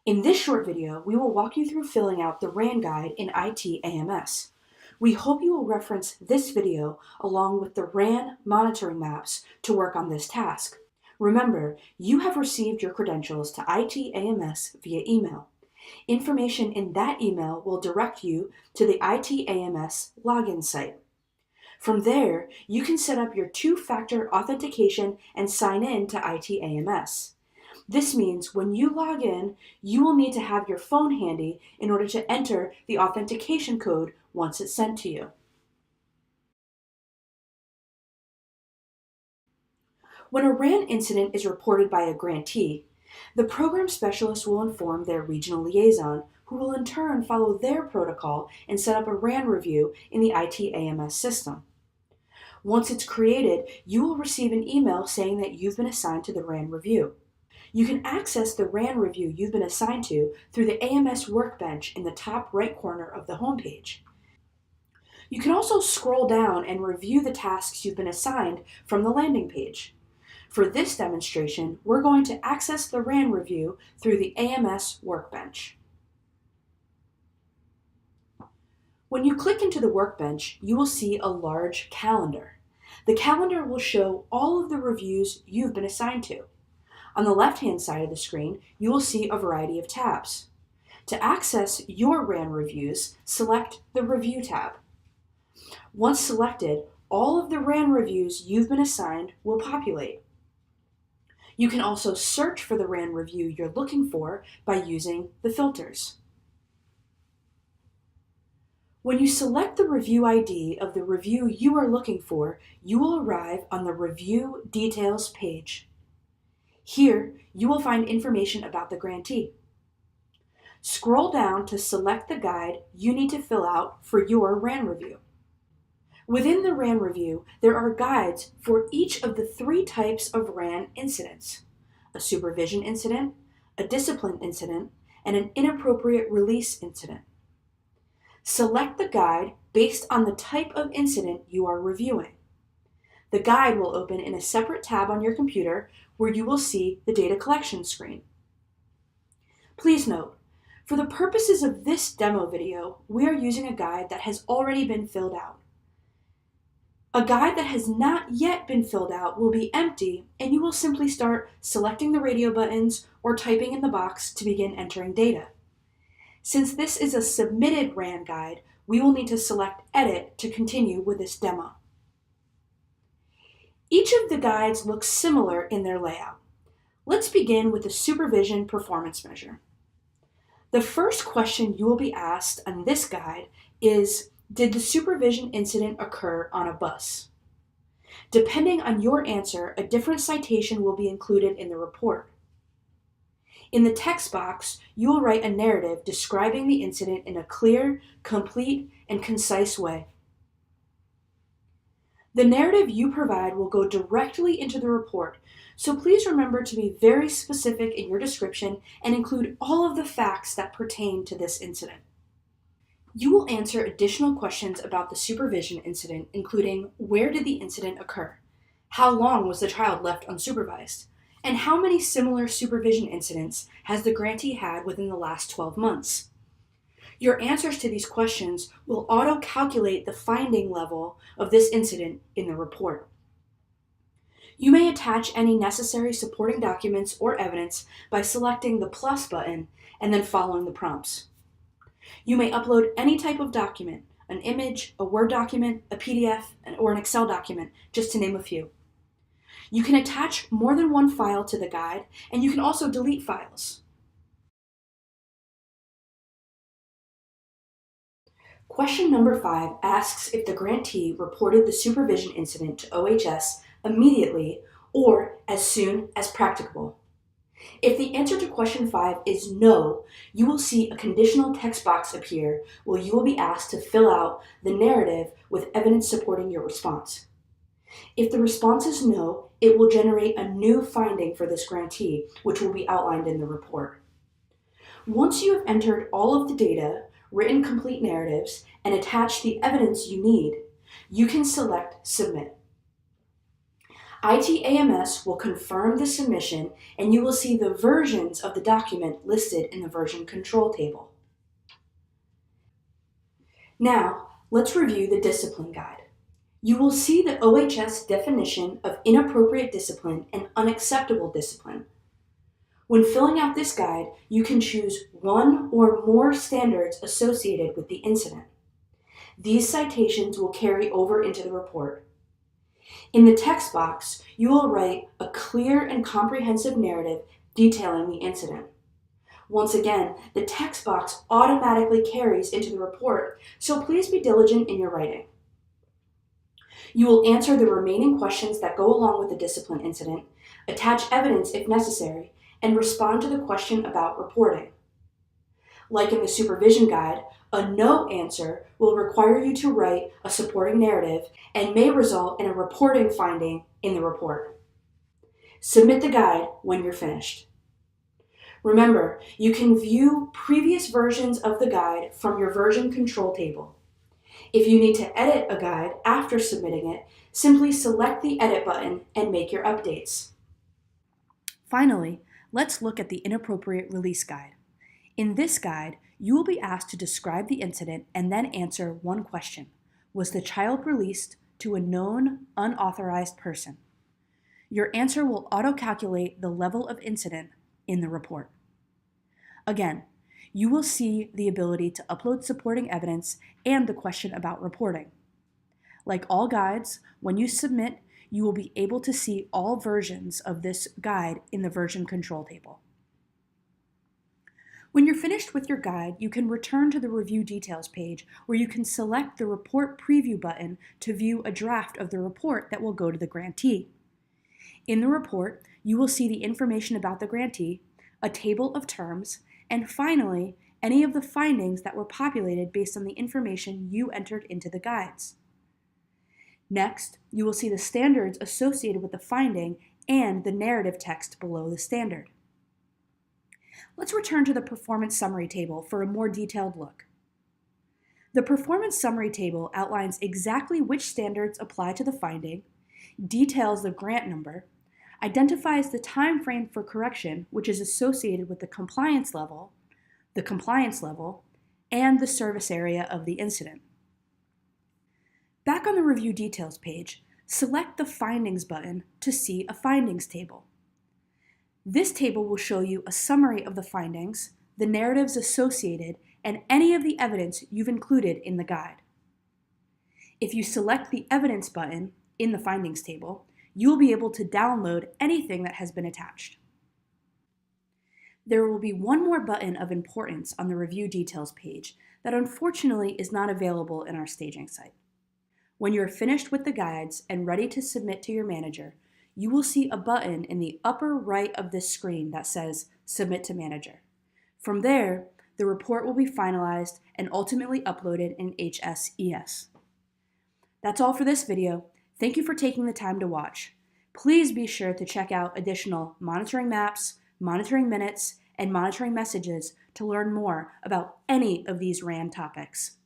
In this short video, we will walk you through filling out the RAN guide in IT AMS. We hope you will reference this video along with the RAN monitoring maps to work on this task. Remember, you have received your credentials to IT AMS via email. Information in that email will direct you to the IT AMS login site. From there, you can set up your two-factor authentication and sign in to IT AMS. This means when you log in, you will need to have your phone handy in order to enter the authentication code once it's sent to you. When a RAN incident is reported by a grantee, the program specialist will inform their regional liaison, who will in turn follow their protocol and set up a RAN review in the IT AMS system. Once it's created, you will receive an email saying that you've been assigned to the RAN review. You can access the RAN review you've been assigned to through the AMS workbench in the top right corner of the homepage. You can also scroll down and review the tasks you've been assigned from the landing page. For this demonstration, we're going to access the RAN review through the AMS workbench. When you click into the workbench, you will see a large calendar. The calendar will show all of the reviews you've been assigned to. On the left-hand side of the screen, you will see a variety of tabs. To access your RAN reviews, select the Review tab. Once selected, all of the RAN reviews you've been assigned will populate. You can also search for the RAN review you're looking for by using the filters. When you select the review ID of the review you are looking for, you will arrive on the Review Details page. Here, you will find information about the grantee. Scroll down to select the guide you need to fill out for your RAN review. Within the RAN review, there are guides for each of the three types of RAN incidents: a supervision incident, a discipline incident, and an inappropriate release incident. Select the guide based on the type of incident you are reviewing. The guide will open in a separate tab on your computer where you will see the data collection screen. Please note, for the purposes of this demo video, we are using a guide that has already been filled out. A guide that has not yet been filled out will be empty, and you will simply start selecting the radio buttons or typing in the box to begin entering data. Since this is a submitted RAN guide, we will need to select Edit to continue with this demo. Each of the guides looks similar in their layout. Let's begin with the supervision performance measure. The first question you will be asked on this guide is, did the supervision incident occur on a bus? Depending on your answer, a different citation will be included in the report. In the text box, you will write a narrative describing the incident in a clear, complete, and concise way. The narrative you provide will go directly into the report, so please remember to be very specific in your description and include all of the facts that pertain to this incident. You will answer additional questions about the supervision incident, including where did the incident occur, how long was the child left unsupervised, and how many similar supervision incidents has the grantee had within the last 12 months. Your answers to these questions will auto-calculate the finding level of this incident in the report. You may attach any necessary supporting documents or evidence by selecting the plus button and then following the prompts. You may upload any type of document, an image, a Word document, a PDF, or an Excel document, just to name a few. You can attach more than one file to the guide, and you can also delete files. Question number 5 asks if the grantee reported the supervision incident to OHS immediately or as soon as practicable. If the answer to question 5 is no, you will see a conditional text box appear where you will be asked to fill out the narrative with evidence supporting your response. If the response is no, it will generate a new finding for this grantee, which will be outlined in the report. Once you have entered all of the data, written complete narratives, and attached the evidence you need, you can select Submit. ITAMS will confirm the submission, and you will see the versions of the document listed in the version control table. Now, let's review the discipline guide. You will see the OHS definition of inappropriate discipline and unacceptable discipline. When filling out this guide, you can choose one or more standards associated with the incident. These citations will carry over into the report. In the text box, you will write a clear and comprehensive narrative detailing the incident. Once again, the text box automatically carries into the report, so please be diligent in your writing. You will answer the remaining questions that go along with the discipline incident, attach evidence if necessary, and respond to the question about reporting. Like in the supervision guide, a no answer will require you to write a supporting narrative and may result in a reporting finding in the report. Submit the guide when you're finished. Remember, you can view previous versions of the guide from your version control table. If you need to edit a guide after submitting it, simply select the Edit button and make your updates. Finally, let's look at the Inappropriate Release Guide. In this guide, you will be asked to describe the incident and then answer one question. Was the child released to a known, unauthorized person? Your answer will auto-calculate the level of incident in the report. Again, you will see the ability to upload supporting evidence and the question about reporting. Like all guides, when you submit, you will be able to see all versions of this guide in the version control table. When you're finished with your guide, you can return to the Review Details page where you can select the Report Preview button to view a draft of the report that will go to the grantee. In the report, you will see the information about the grantee, a table of terms, and finally, any of the findings that were populated based on the information you entered into the guides. Next, you will see the standards associated with the finding and the narrative text below the standard. Let's return to the Performance Summary table for a more detailed look. The Performance Summary table outlines exactly which standards apply to the finding, details the grant number, identifies the time frame for correction, which is associated with the compliance level, and the service area of the incident. Back on the Review Details page, select the Findings button to see a findings table. This table will show you a summary of the findings, the narratives associated, and any of the evidence you've included in the guide. If you select the Evidence button in the findings table, you will be able to download anything that has been attached. There will be one more button of importance on the Review Details page that unfortunately is not available in our staging site. When you are finished with the guides and ready to submit to your manager, you will see a button in the upper right of this screen that says Submit to Manager. From there, the report will be finalized and ultimately uploaded in HSES. That's all for this video. Thank you for taking the time to watch. Please be sure to check out additional monitoring maps, monitoring minutes, and monitoring messages to learn more about any of these RAN topics.